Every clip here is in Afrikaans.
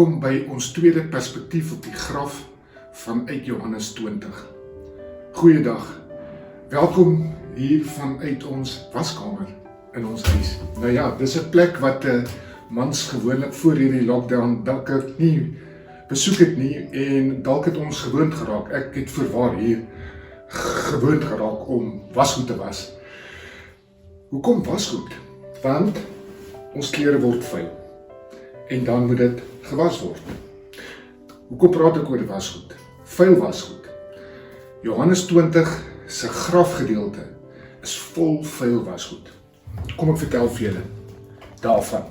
Welkom by ons tweede perspektief op die graf vanuit Johannes 20. Goeiedag, welkom hier vanuit ons waskamer in ons huis. Nou ja, dis 'n plek wat mans gewoonlik voor hierdie lockdown dalk nie besoek het nie en dalk het ons gewoond geraak. Ek het voorwaar hier gewoond geraak om wasgoed te was. Hoekom wasgoed? Want ons klere word vuil en dan moet dit gewas word. Hoekom praat ek oor wasgoed? Vuil wasgoed. Johannes 20 se grafgedeelte is vol vuil wasgoed. Kom ek vertel vir julle daarvan.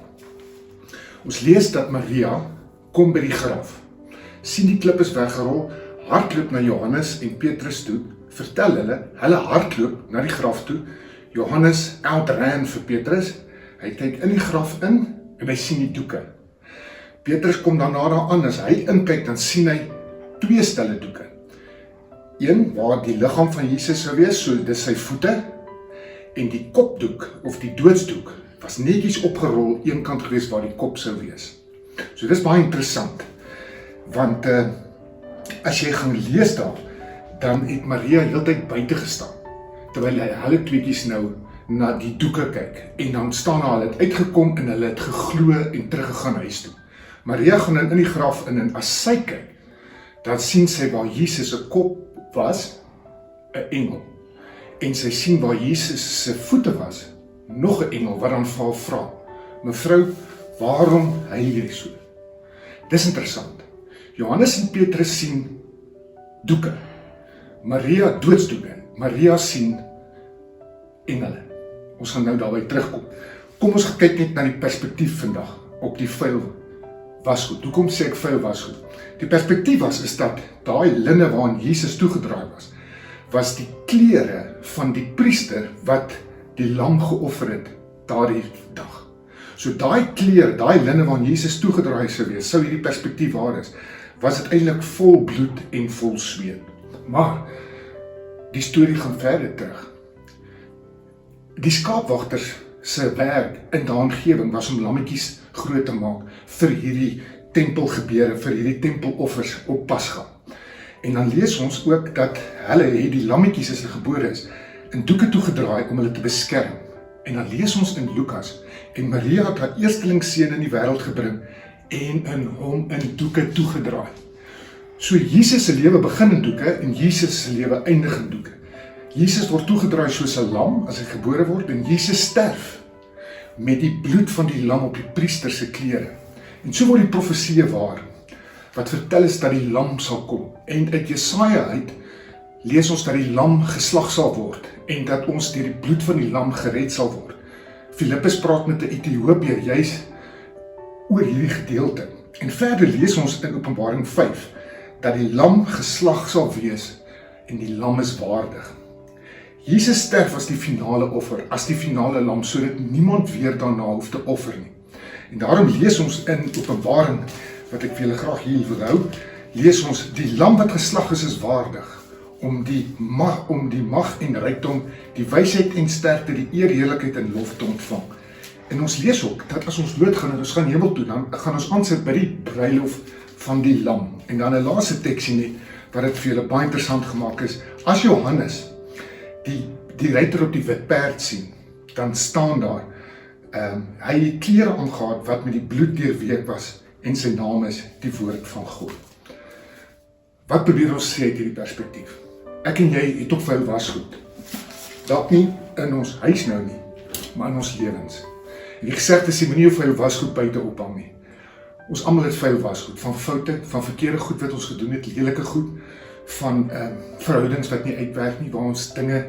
Ons lees dat Maria kom by die graf, sien die klip is weggerol, hardloop na Johannes en Petrus toe, vertel hulle hardloop na die graf toe. Johannes outran vir Petrus, hy kyk in die graf in en hy sien die doeke. Petrus kom daarna aan, as hy inkyk, dan sien hy 2 stelle doeke. Een waar die liggaam van Jesus sou wees, so dis sy voete, en die kopdoek of die doodsdoek was netjies opgerol een kant gewees waar die kop sou wees. So dis baie interessant, want as jy gaan lees daar, dan het Maria heeltyd buite gestaan, terwyl hulle tweetjies nou na die doeke kyk, en dan staan hulle het uitgekom en hulle het geglo en teruggegaan huis toe. Maria gaan in die graf in en as sy kyk, dan sien sy waar Jesus se kop was, 'n engel. En sy sien waar Jesus se voete was, nog 'n engel wat dan vir haar vra, mevrou, waarom huil jy so? Dis interessant. Johannes en Petrus sien doeke. Maria doodsdoeke. Maria sien engele. Ons gaan nou daarby terugkom. Kom ons kyk net na die perspektief vandag op die vuil wasgoed. Hoekom sê ek vuil wasgoed? Die perspektief is dat daai linne waarin Jesus toegedraai was die klere van die priester wat die lam geoffer het daardie dag. So daai klere, daai linne waarin Jesus toegedraai sou wees, sou hierdie perspektief waar is, was dit eintlik vol bloed en vol sweet. Maar die storie gaan verder terug. Die skaapwagters se werk in daai omgewing was om lammetjies groot te maak vir hierdie tempelgebeure, vir hierdie tempeloffers op Pasga. En dan lees ons ook dat hulle het die lammetjies as hulle gebore is, in doeke toegedraai om hulle te beskerm. En dan lees ons in Lukas, en Maria het haar eerstelingsseun in die wêreld gebring en in hom in doeke toegedraai. So Jesus se lewe begin in doeke en Jesus se lewe eindig in doeke. Jesus word toegedraai soos 'n lam as hy gebore word en Jesus sterf met die bloed van die lam op die priester se klere. En so word die profesie waar, wat vertel is dat die lam sal kom. En uit Jesaja uit lees ons dat die lam geslag sal word en dat ons deur die bloed van die lam gered sal word. Filippus praat met 'n Ethiopiër juis oor hierdie gedeelte. En verder lees ons in Openbaring 5 dat die lam geslag sal wees en die lam is waardig. Jesus sterf as die finale offer, as die finale lam, sodat niemand weer daarna hoef te offer nie. En daarom lees ons in Openbaring, wat ek vir julle graag hier wil hou, lees ons, die lam wat geslag is waardig, om die mag en rykdom, die wysheid en sterkte, die eer, heerlikheid en lof te ontvang. En ons lees ook, dat as ons doodgaan en ons gaan hemel toe, dan gaan ons aansit by die bruilof van die lam. En dan 'n laaste teksie net, wat dit vir julle baie interessant gemaak is, as Johannes die ruiter op die wit perd sien, dan staan daar, hy het klere aangehad wat met die bloed deurweek was, en sy naam is die woord van God. Wat probeer ons sê uit hierdie perspektief? Ek en jy het op vuil wasgoed. Dalk nie in ons huis nou nie, maar in ons lewens. En die gesegde sê, moenie jou vuil wasgoed buite ophang nie. Ons almal het vuil wasgoed, van foute, van verkeerde goed wat ons gedoen het, lelike goed, van verhoudings wat nie uitwerk nie, waar ons dinge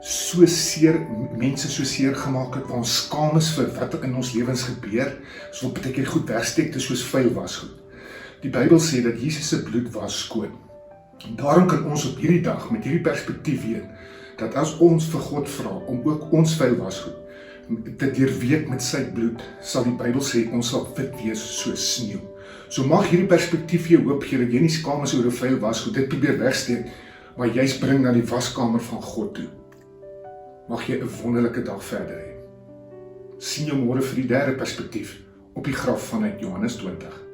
so seer, mense so seer gemaak het, waar ons skaam is vir wat in ons lewens gebeur, ons wil baie keer goed wegsteek, dit is soos vuil wasgoed. Die Bybel sê dat Jesus se bloed was skoon. En daarom kan ons op hierdie dag, met hierdie perspektief weet, dat as ons vir God vra, om ook ons vuil wasgoed, te deurweek met sy bloed, sal die Bybel sê, ons sal wit wees soos sneeu. So mag hierdie perspektief jou hoop gee, dat jy nie skaam is oor 'n vuil wasgoed, dit probeer wegsteek, maar jy's bring na die waskamer van God toe. Mag jy 'n wonderlike dag verder hê. Sien jou môre vir die derde perspektief op die graf vanuit Johannes 20.